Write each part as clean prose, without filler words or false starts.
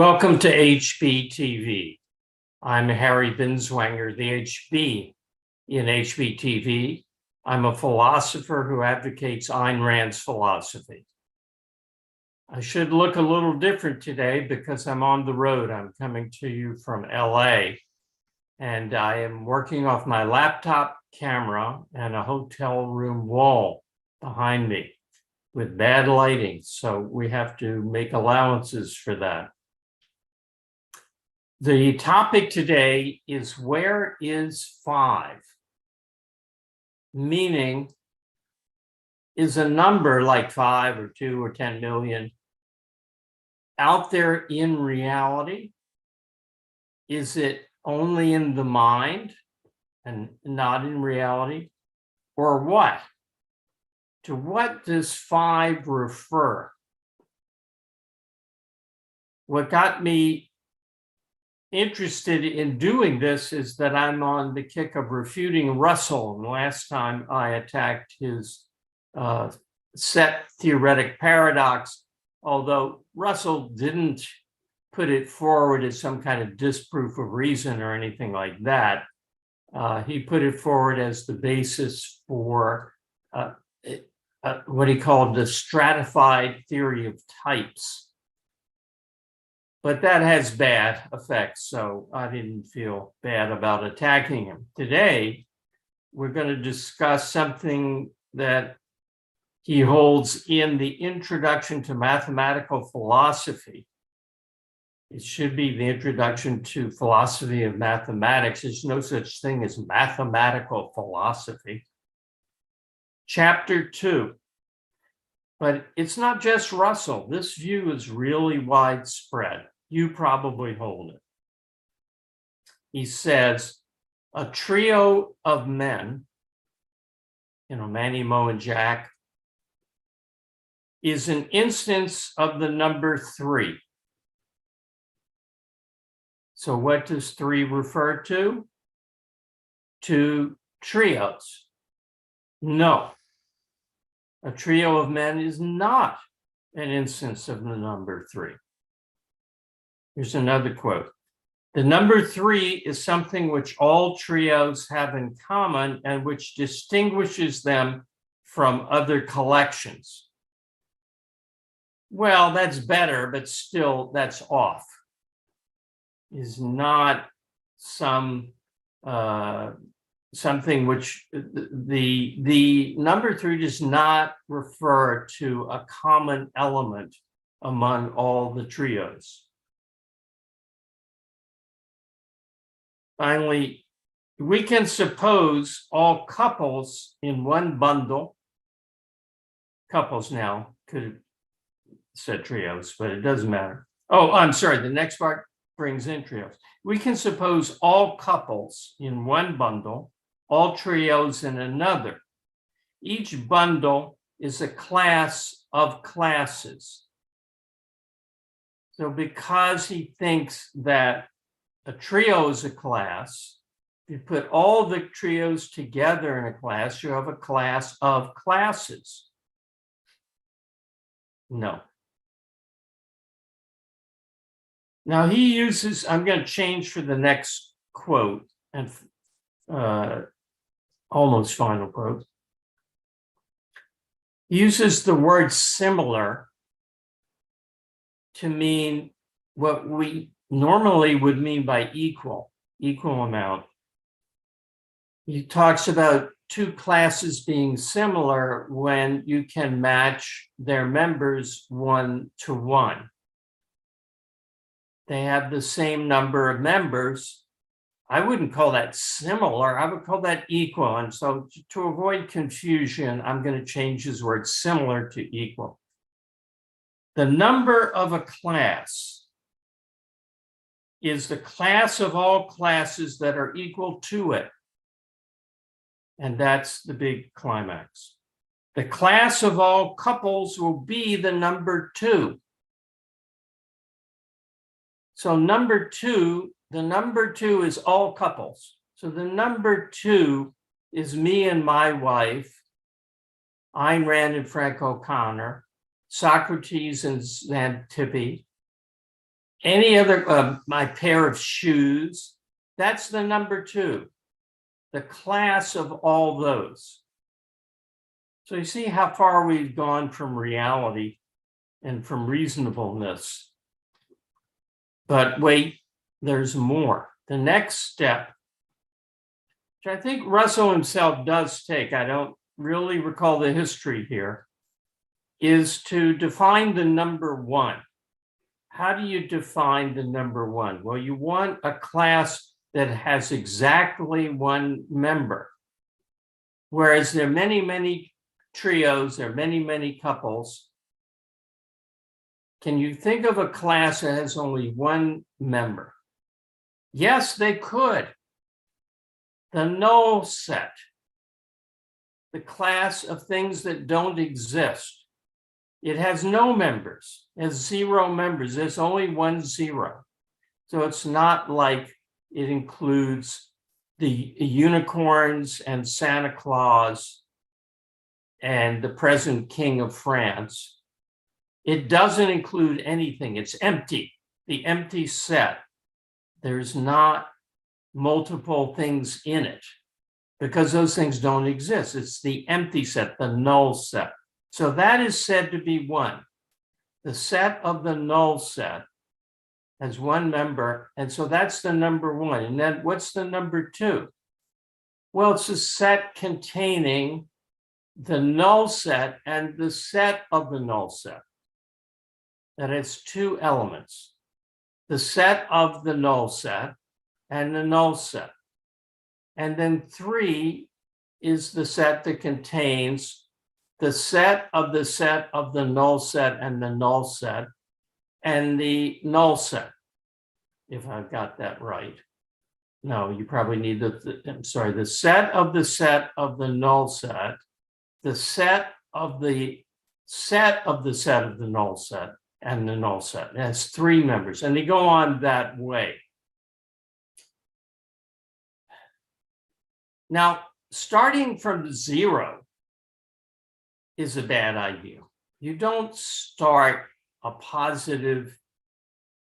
Welcome to HBTV. I'm Harry Binswanger, the HB in HBTV. I'm a philosopher who advocates Ayn Rand's philosophy. I should look a little different today because I'm on the road. I'm coming to you from LA, and I am working off my laptop camera and a hotel room wall behind me with bad lighting, so we have to make allowances for that. The topic today is, where is 5? Meaning, is a number like 5 or 2 or 10 million out there in reality? Is it only in the mind and not in reality? Or what? To what does 5 refer? What got me interested in doing this is that I'm on the kick of refuting Russell. And last time I attacked his set theoretic paradox, although Russell didn't put it forward as some kind of disproof of reason or anything like that. He put it forward as the basis for what he called the stratified theory of types. But that has bad effects, so I didn't feel bad about attacking him. Today, we're going to discuss something that he holds in the Introduction to Mathematical Philosophy. It should be the Introduction to Philosophy of Mathematics. There's no such thing as mathematical philosophy. Chapter 2. But it's not just Russell. This view is really widespread. You probably hold it. He says, a trio of men, Manny, Mo, and Jack, is an instance of the number 3. So what does 3 refer to? To trios. No. A trio of men is not an instance of the number 3. Here's another quote. The number 3 is something which all trios have in common and which distinguishes them from other collections. Well, that's better, but still that's off. Is not something which the number 3 does not refer to a common element among all the trios. Finally, we can suppose all couples in one bundle. Couples now could have said trios, but it doesn't matter. Oh, I'm sorry, the next part brings in trios. We can suppose all couples in one bundle, all trios in another. Each bundle is a class of classes. So because he thinks that a trio is a class, if you put all the trios together in a class, you have a class of classes. No. Now he uses, I'm going to change for the next quote and almost final quote. He uses the word similar to mean what we normally would mean by equal amount. He talks about 2 classes being similar when you can match their members 1 to 1. They have the same number of members. I wouldn't call that similar, I would call that equal. And so to avoid confusion, I'm going to change his word similar to equal. The number of a class is the class of all classes that are equal to it. And that's the big climax. The class of all couples will be the number 2. So number 2, the number 2 is all couples. So the number 2 is me and my wife, Ayn Rand and Frank O'Connor, Socrates and Xantippe, Any other, my pair of shoes, that's the number 2, the class of all those. So you see how far we've gone from reality and from reasonableness. But wait, there's more. The next step, which I think Russell himself does take, I don't really recall the history here, is to define the number 1. How do you define the number 1? Well, you want a class that has exactly 1 member, whereas there are many, many trios, there are many, many couples. Can you think of a class that has only 1 member? Yes, they could. The null set, the class of things that don't exist. It has no members, it has 0 members. There's only 1 0. So it's not like it includes the unicorns and Santa Claus and the present King of France. It doesn't include anything. It's empty, the empty set. There's not multiple things in it because those things don't exist. It's the empty set, the null set. So that is said to be 1. The set of the null set has 1 member, and so that's the number 1. And then what's the number 2? Well, it's a set containing the null set and the set of the null set. That has 2 elements, the set of the null set and the null set. And then 3 is the set that contains the set of the null set and the null set and the null set, if I've got that right. No, you probably need the set of the null set, the set of the set of the null set, and the null set. It has 3 members, and they go on that way. Now, starting from 0 is a bad idea. You don't start a positive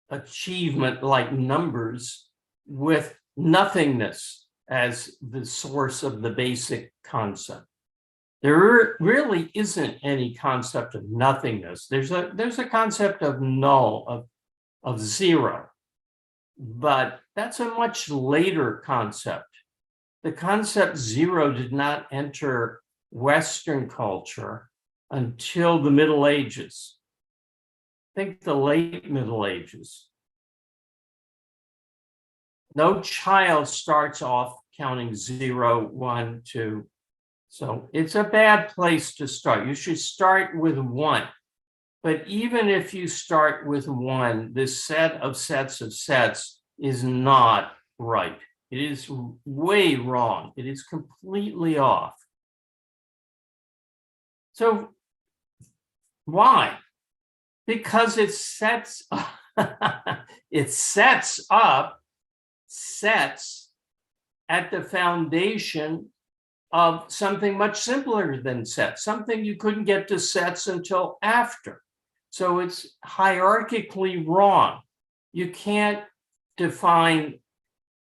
achievement like numbers with nothingness as the source of the basic concept. There really isn't any concept of nothingness. There's a concept of null, of 0, but that's a much later concept. The concept 0 did not enter Western culture until the Middle Ages. Think the late Middle Ages. No child starts off counting 0, 1, 2. So it's a bad place to start. You should start with 1. But even if you start with 1, this set of sets of sets is not right. It is way wrong. It is completely off. So why? Because it sets up sets at the foundation of something much simpler than sets, something you couldn't get to sets until after. So it's hierarchically wrong. You can't define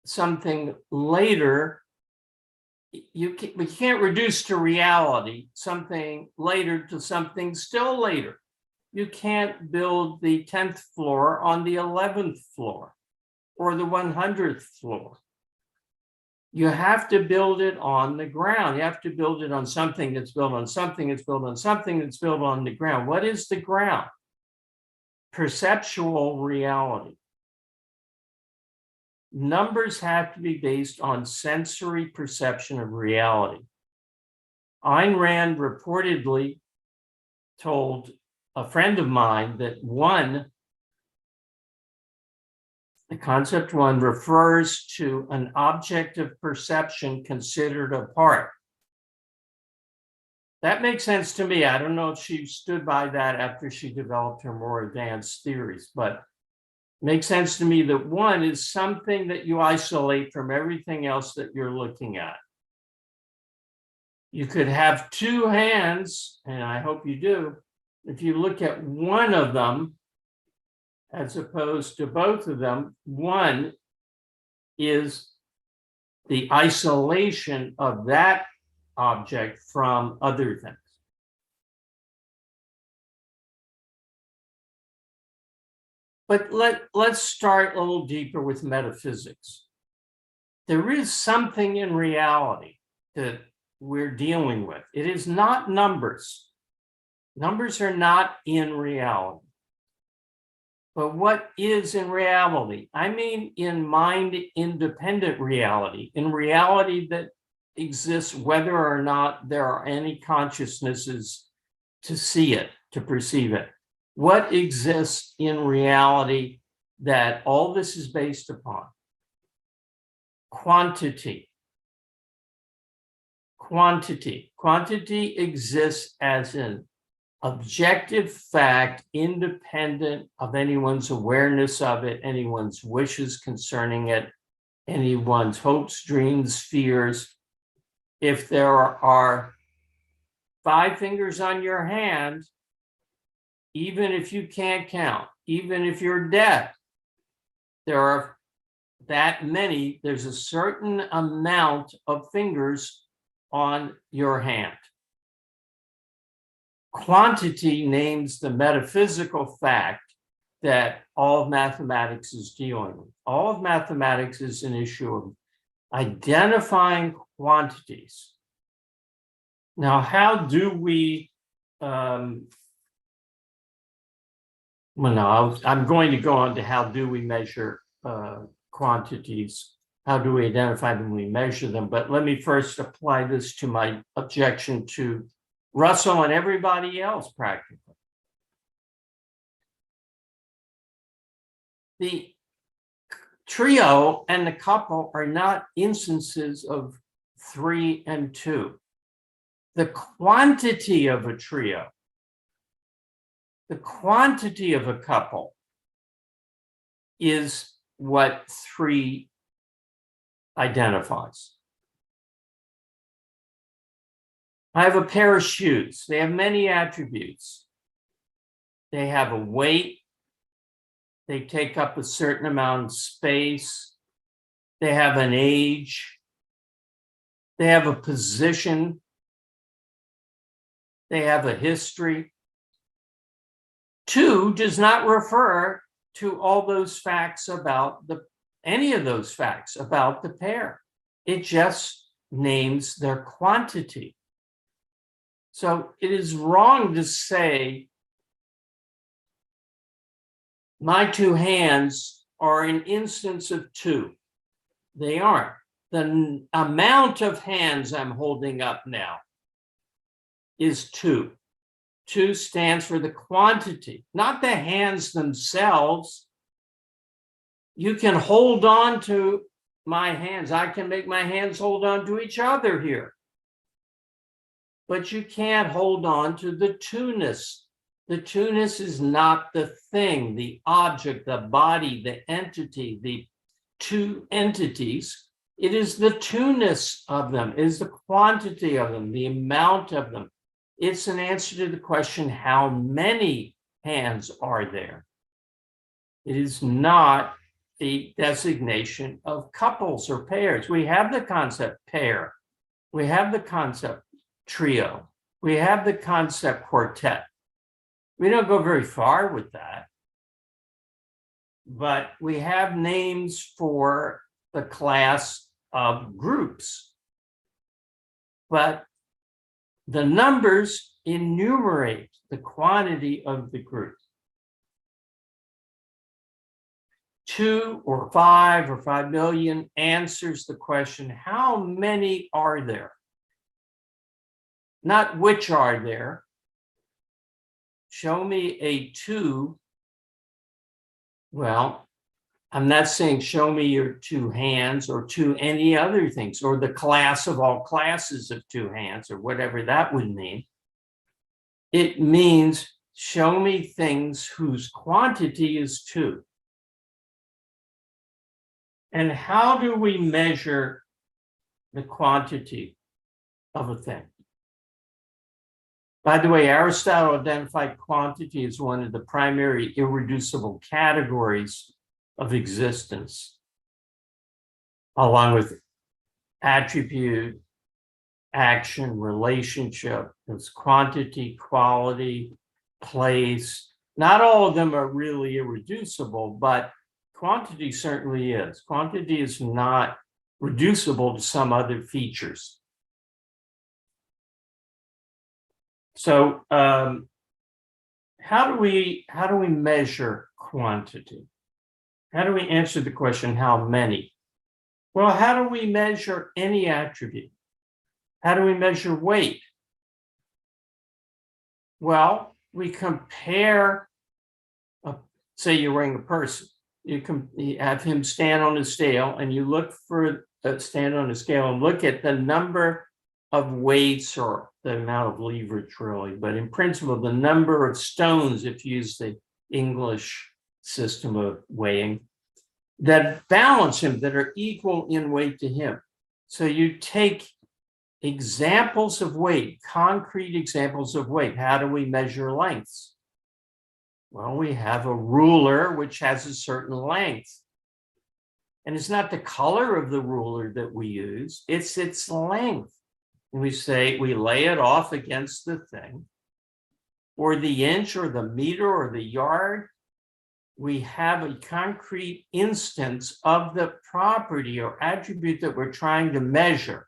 something later. We can't reduce to reality something later to something still later. You can't build the 10th floor on the 11th floor or the 100th floor. You have to build it on the ground. You have to build it on something that's built on something that's built on something that's built on the ground. What is the ground? Perceptual reality. Numbers have to be based on sensory perception of reality. Ayn Rand reportedly told a friend of mine that the concept 1 refers to an object of perception considered apart. That makes sense to me. I don't know if she stood by that after she developed her more advanced theories, but it makes sense to me that 1 is something that you isolate from everything else that you're looking at. You could have 2 hands, and I hope you do. If you look at one of them as opposed to both of them. One is the isolation of that object from other things. But let's start a little deeper with metaphysics. There is something in reality that we're dealing with. It is not numbers. Numbers are not in reality. But what is in reality? I mean, in mind-independent reality, in reality that exists whether or not there are any consciousnesses to see it, to perceive it. What exists in reality that all this is based upon? Quantity. Quantity. Quantity exists as an objective fact, independent of anyone's awareness of it, anyone's wishes concerning it, anyone's hopes, dreams, fears. If there are 5 fingers on your hand, even if you can't count, even if you're deaf, there are that many, there's a certain amount of fingers on your hand. Quantity names the metaphysical fact that all of mathematics is dealing with. All of mathematics is an issue of identifying quantities. Now, how do we, I'm going to go on to how do we measure quantities, how do we identify them when we measure them, but let me first apply this to my objection to Russell and everybody else practically. The trio and the couple are not instances of 3 and 2. The quantity of a trio, the quantity of a couple is what 3 identifies. I have a pair of shoes. They have many attributes. They have a weight. They take up a certain amount of space. They have an age. They have a position. They have a history. 2 does not refer to all those facts about any of those facts about the pair. It just names their quantity. So it is wrong to say my 2 hands are an instance of 2. They aren't. The amount of hands I'm holding up now is 2. 2 stands for the quantity, not the hands themselves. You can hold on to my hands. I can make my hands hold on to each other here. But you can't hold on to the two-ness. The two-ness is not the thing, the object, the body, the entity, the 2 entities. It is the two-ness of them, it is the quantity of them, the amount of them. It's an answer to the question, how many hands are there? It is not the designation of couples or pairs. We have the concept pair. We have the concept trio. We have the concept quartet. We don't go very far with that. But we have names for the class of groups. But the numbers enumerate the quantity of the group. 2 or 5 or 5 million answers the question, how many are there? Not which are there. Show me a 2. Well, I'm not saying show me your 2 hands or 2 any other things, or the class of all classes of 2 hands, or whatever that would mean. It means show me things whose quantity is 2. And how do we measure the quantity of a thing? By the way, Aristotle identified quantity as one of the primary irreducible categories of existence, along with attribute, action, relationship. There's quantity, quality, place. Not all of them are really irreducible, but quantity certainly is. Quantity is not reducible to some other features. So how do we measure quantity? How do we answer the question, how many? Well, how do we measure any attribute? How do we measure weight? Well, we compare, say you're weighing a person. You have him stand on a scale, and you look for stand on a scale and look at the number of weights, or the amount of leverage really, but in principle, the number of stones, if you use the English system of weighing, that balance him, that are equal in weight to him. So you take examples of weight, concrete examples of weight. How do we measure lengths? Well, we have a ruler which has a certain length. And it's not the color of the ruler that we use, it's its length. And we say, we lay it off against the thing, or the inch, or the meter, or the yard. We have a concrete instance of the property or attribute that we're trying to measure,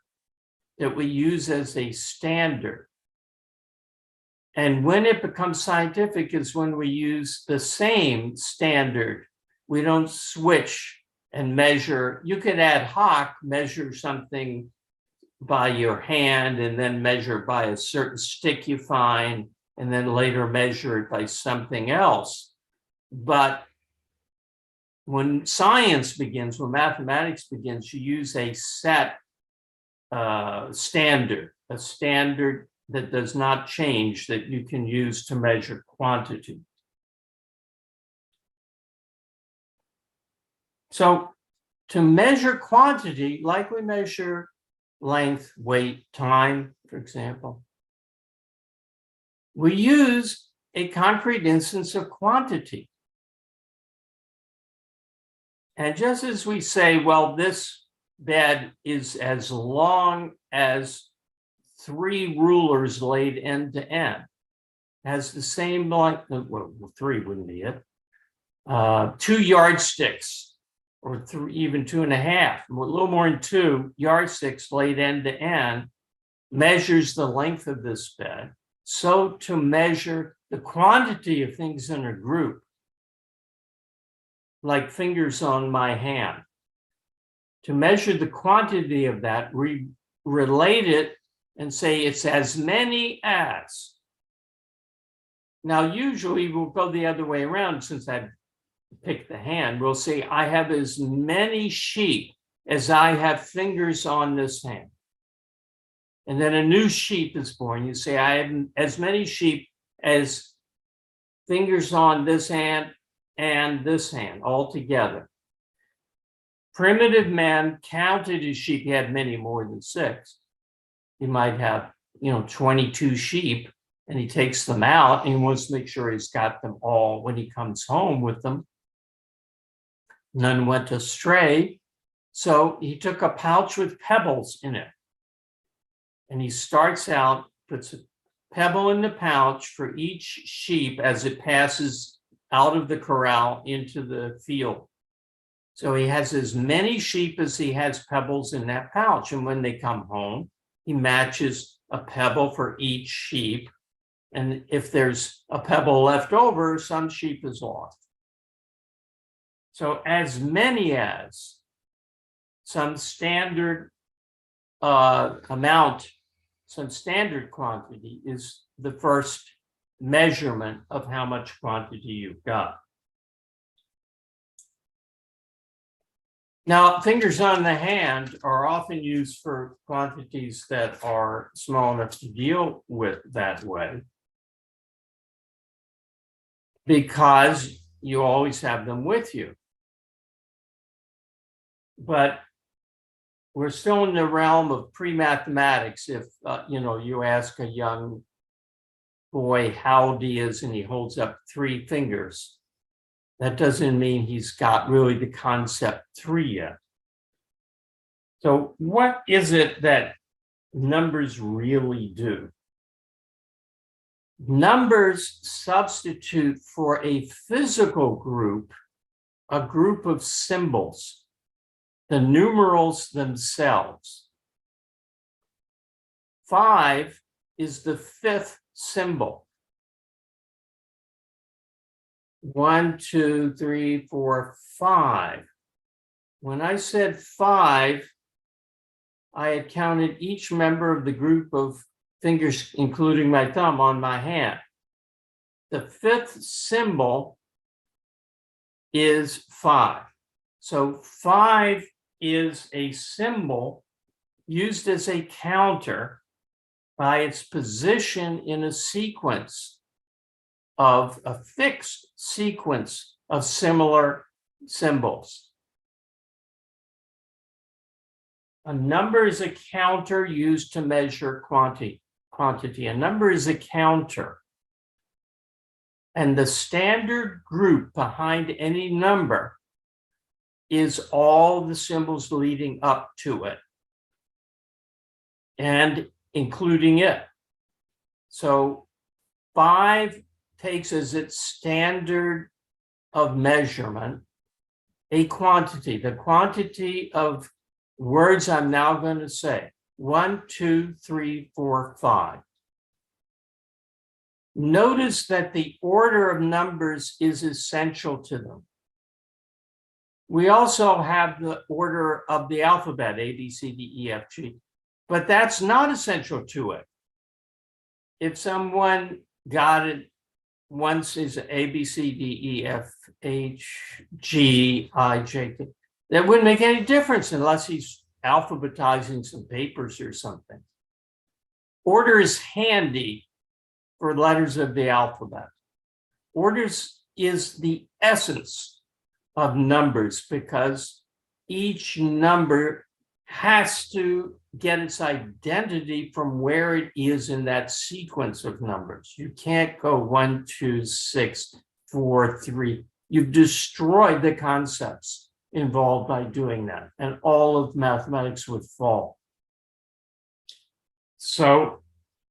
that we use as a standard. And when it becomes scientific is when we use the same standard. We don't switch and measure. You could ad hoc measure something by your hand, and then measure by a certain stick you find, and then later measure it by something else. But when science begins, when mathematics begins, you use a set standard, a standard that does not change, that you can use to measure quantity. So to measure quantity, like we measure length, weight, time, for example, we use a concrete instance of quantity. And just as we say, well, this bed is as long as 3 rulers laid end to end, has the same length, well, 3 wouldn't be it, 2 yardsticks, or even 2.5, a little more than 2 yardsticks laid end to end, measures the length of this bed. So to measure the quantity of things in a group, like fingers on my hand, to measure the quantity of that, we relate it and say it's as many as. Now, usually we'll go the other way around. Since I picked the hand, we'll say I have as many sheep as I have fingers on this hand. And then a new sheep is born. You say I have as many sheep as fingers on this hand and this hand all together. Primitive man counted his sheep. He had many more than 6. He might have, 22 sheep, and he takes them out and he wants to make sure he's got them all when he comes home with them. None went astray. So he took a pouch with pebbles in it. And he starts out, puts a pebble in the pouch for each sheep as it passes out of the corral into the field. So he has as many sheep as he has pebbles in that pouch. And when they come home, he matches a pebble for each sheep. And if there's a pebble left over, some sheep is lost. So as many as some standard amount, some standard quantity is the first measurement of how much quantity you've got. Now, fingers on the hand are often used for quantities that are small enough to deal with that way, because you always have them with you. But we're still in the realm of pre-mathematics. If you ask a young boy howdy is and he holds up 3 fingers, that doesn't mean he's got really the concept 3 yet. So what is it that numbers really do? Numbers substitute for a physical group, a group of symbols, the numerals themselves. 5 is the 5th symbol. 1, 2, 3, 4, 5. When I said 5, I had counted each member of the group of fingers, including my thumb, on my hand. The 5th symbol is 5. So 5 is a symbol used as a counter by its position in a sequence of a fixed sequence of similar symbols. A number is a counter used to measure quantity. A number is a counter. And the standard group behind any number is all the symbols leading up to it and including it. So 5 takes as its standard of measurement a quantity, the quantity of words I'm now going to say. 1, 2, 3, 4, 5. Notice that the order of numbers is essential to them. We also have the order of the alphabet, A, B, C, D, E, F, G, but that's not essential to it. If someone got it once is A, B, C, D, E, F, H, G, I, J, K, that wouldn't make any difference unless he's alphabetizing some papers or something. Order is handy for letters of the alphabet. Orders is the essence of numbers because each number has to get its identity from where it is in that sequence of numbers. You can't go 1, 2, 6, 4, 3. You've destroyed the concepts involved by doing that, and all of mathematics would fall. So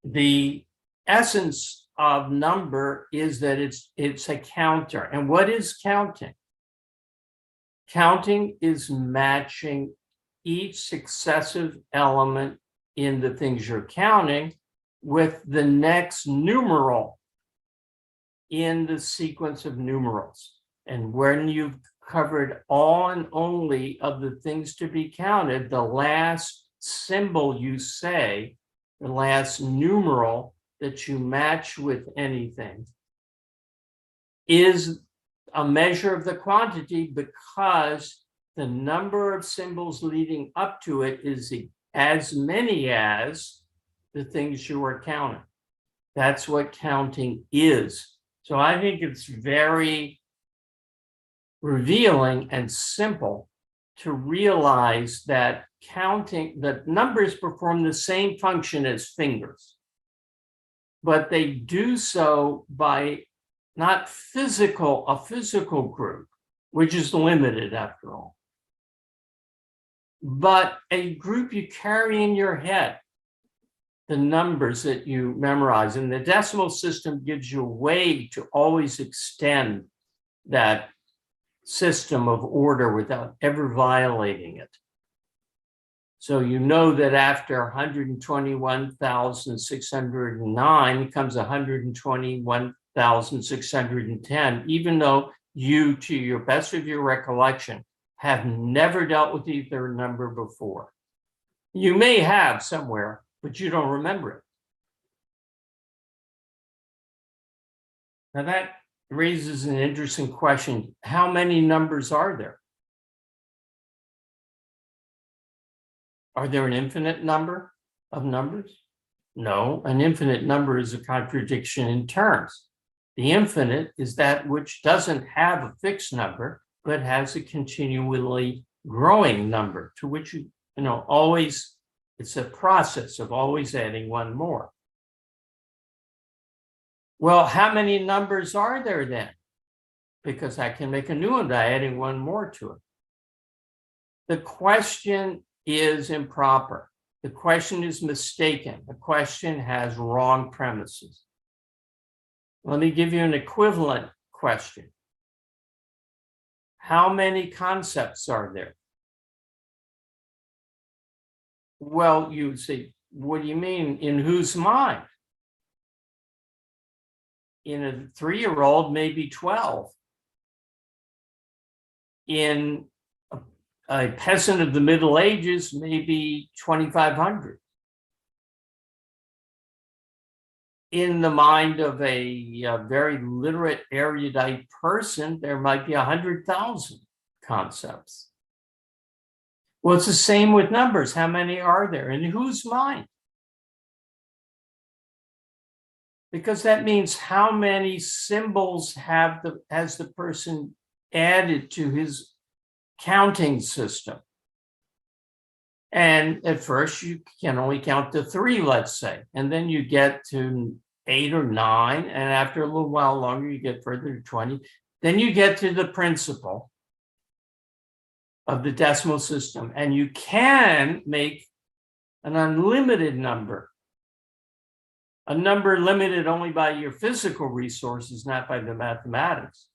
the essence of number is that it's a counter. And what is counting? Counting is matching each successive element in the things you're counting with the next numeral in the sequence of numerals. And when you've covered all and only of the things to be counted, the last symbol you say, the last numeral that you match with anything, is a measure of the quantity because the number of symbols leading up to it is as many as the things you are counting. That's what counting is. So I think it's very revealing and simple to realize that counting, that numbers perform the same function as fingers, but they do so by not a physical group, which is limited after all, but a group you carry in your head, the numbers that you memorize. And the decimal system gives you a way to always extend that system of order without ever violating it. So you know that after 121,609 comes 121,610, even though you, to your best of your recollection, have never dealt with either number before. You may have somewhere, but you don't remember it. Now that raises an interesting question. How many numbers are there? Are there an infinite number of numbers? No, an infinite number is a contradiction in terms. The infinite is that which doesn't have a fixed number, but has a continually growing number to which you always, it's a process of always adding one more. Well, how many numbers are there then? Because I can make a new one by adding one more to it. The question is improper. The question is mistaken. The question has wrong premises. Let me give you an equivalent question. How many concepts are there? Well, you say, what do you mean? In whose mind? In a 3-year-old, maybe 12. In a peasant of the Middle Ages, maybe 2,500. In the mind of a very literate, erudite person, there might be 100,000 concepts. Well, it's the same with numbers. How many are there? In whose mind? Because that means how many symbols has the person added to his counting system. And at first you can only count to 3, let's say, and then you get to 8 or 9, and after a little while longer, you get further to 20. Then you get to the principle of the decimal system, and you can make an unlimited number, a number limited only by your physical resources, not by the mathematics.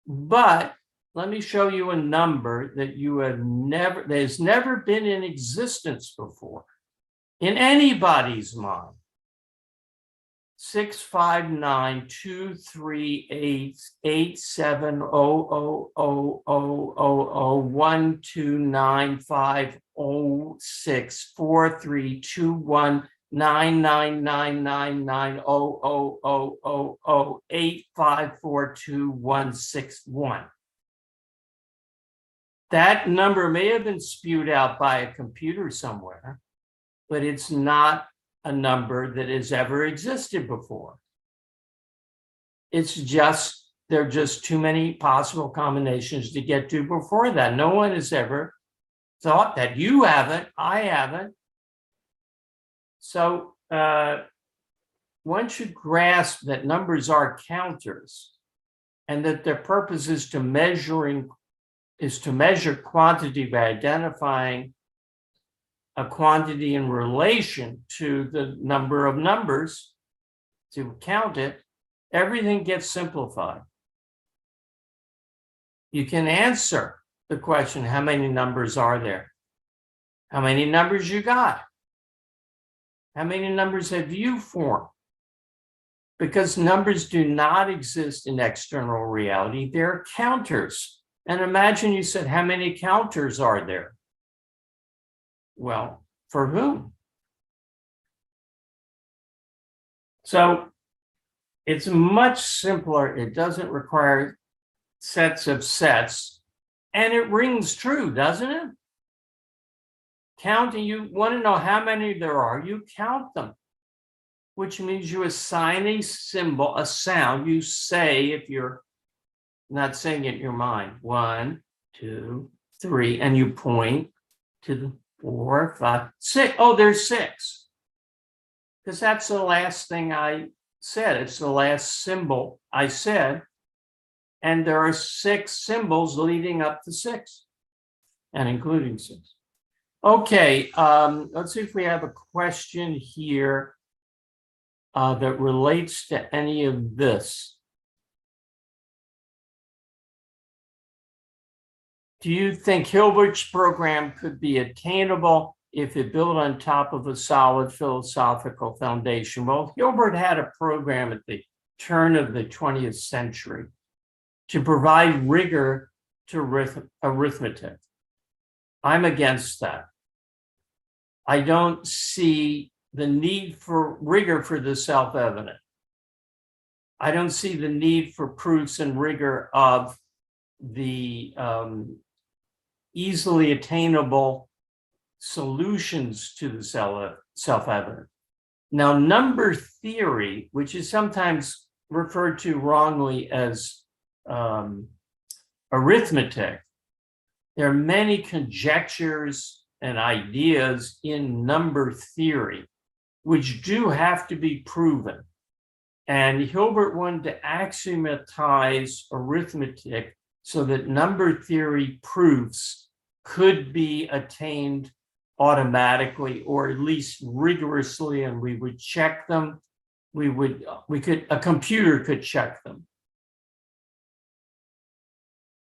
But let me show you a number that that has never been in existence before in anybody's mind. 65923887000012999900008542161. That number may have been spewed out by a computer somewhere, but it's not a number that has ever existed before. It's just, there are just too many possible combinations to get to before that. No one has ever thought that. You haven't, I haven't. So one should grasp that numbers are counters and that their purpose is to measure quantity by identifying a quantity in relation to the number of numbers to count it. Everything gets simplified. You can answer the question, how many numbers are there? How many numbers you got? How many numbers have you formed? Because numbers do not exist in external reality, they're counters. And imagine you said, how many counters are there? Well, for whom? So it's much simpler. It doesn't require sets of sets. And it rings true, doesn't it? Counting, you want to know how many there are, you count them, which means you assign a symbol, a sound. You say, if you're not saying it in your mind, 1, 2, 3, and you point to the 4, 5, 6. Oh, there's 6. Because that's the last thing I said. It's the last symbol I said. And there are 6 symbols leading up to 6 and including 6. Okay, let's see if we have a question here that relates to any of this. Do you think Hilbert's program could be attainable if it built on top of a solid philosophical foundation? Well, Hilbert had a program at the turn of the 20th century to provide rigor to arithmetic. I'm against that. I don't see the need for rigor for the self-evident. I don't see the need for proofs and rigor of the easily attainable solutions to the self-evident. Now, number theory, which is sometimes referred to wrongly as arithmetic, there are many conjectures and ideas in number theory which do have to be proven. And Hilbert wanted to axiomatize arithmetic so that number theory proofs could be attained automatically, or at least rigorously, and we would check them. A computer could check them.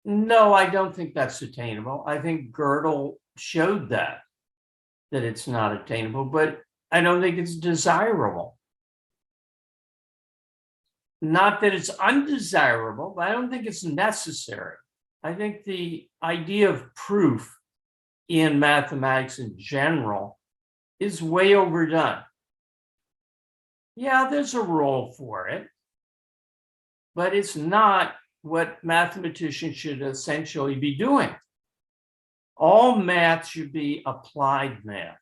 No, I don't think that's attainable. I think Gödel showed that it's not attainable, but I don't think it's desirable. Not that it's undesirable, but I don't think it's necessary. I think the idea of proof in mathematics in general is way overdone. Yeah, there's a role for it, but it's not what mathematicians should essentially be doing. All math should be applied math.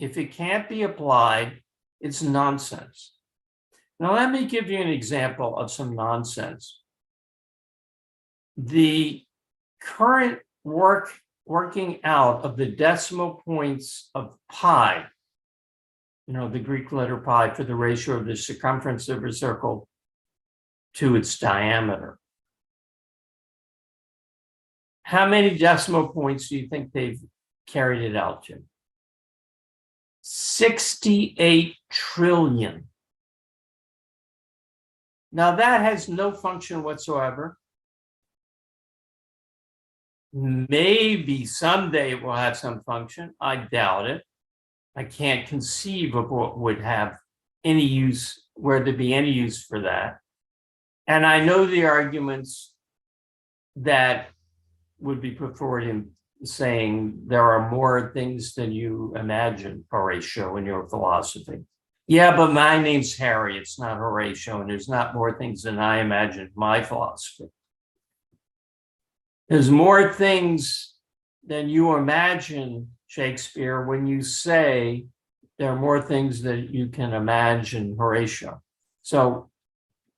If it can't be applied, it's nonsense. Now, let me give you an example of some nonsense. The current working out of the decimal points of pi, the Greek letter pi, for the ratio of the circumference of a circle to its diameter. How many decimal points do you think they've carried it out to? 68 trillion. Now that has no function whatsoever. Maybe someday it will have some function. I doubt it. I can't conceive of what would have any use, where there'd be any use for that. And I know the arguments that would be put forward in saying there are more things than you imagine, Horatio, in your philosophy. Yeah, but my name's Harry, it's not Horatio, and there's not more things than I imagine in my philosophy. There's more things than you imagine, Shakespeare, when you say there are more things that you can imagine, Horatio. So,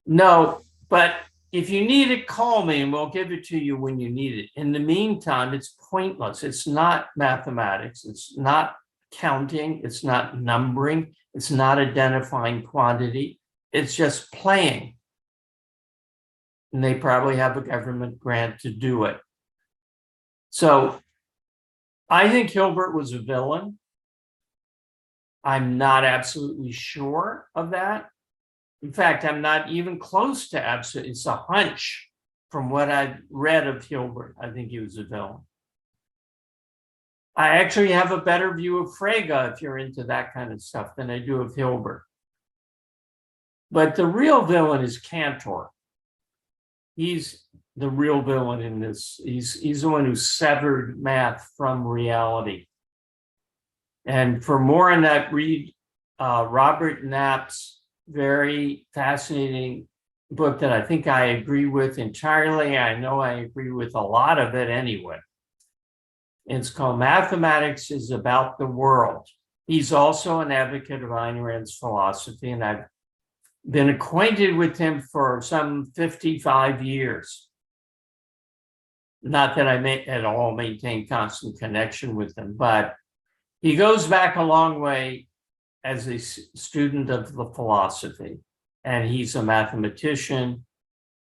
no, but if you need it, call me and we'll give it to you when you need it. In the meantime, it's pointless. It's not mathematics. It's not counting. It's not numbering. It's not identifying quantity. It's just playing. And they probably have a government grant to do it. So I think Hilbert was a villain. I'm not absolutely sure of that. In fact, I'm not even close to absolute. It's a hunch from what I've read of Hilbert. I think he was a villain. I actually have a better view of Frege, if you're into that kind of stuff, than I do of Hilbert. But the real villain is Cantor. He's the real villain in this. He's the one who severed math from reality. And for more on that, read Robert Knapp's very fascinating book that I think I agree with entirely. I know I agree with a lot of it anyway. It's called Mathematics is About the World. He's also an advocate of Ayn Rand's philosophy, and I've been acquainted with him for some 55 years. Not that I may at all maintain constant connection with him, but he goes back a long way as a student of the philosophy, and he's a mathematician.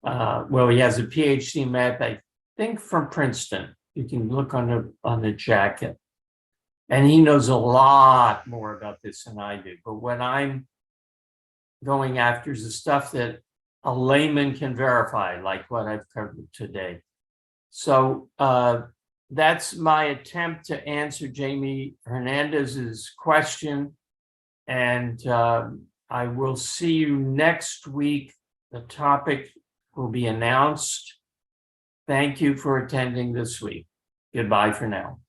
Well, he has a PhD in math, I think, from Princeton. You can look on the jacket, and he knows a lot more about this than I do. But what I'm going after is the stuff that a layman can verify, like what I've covered today. So that's my attempt to answer Jamie Hernandez's question. And I will see you next week. The topic will be announced. Thank you for attending this week. Goodbye for now.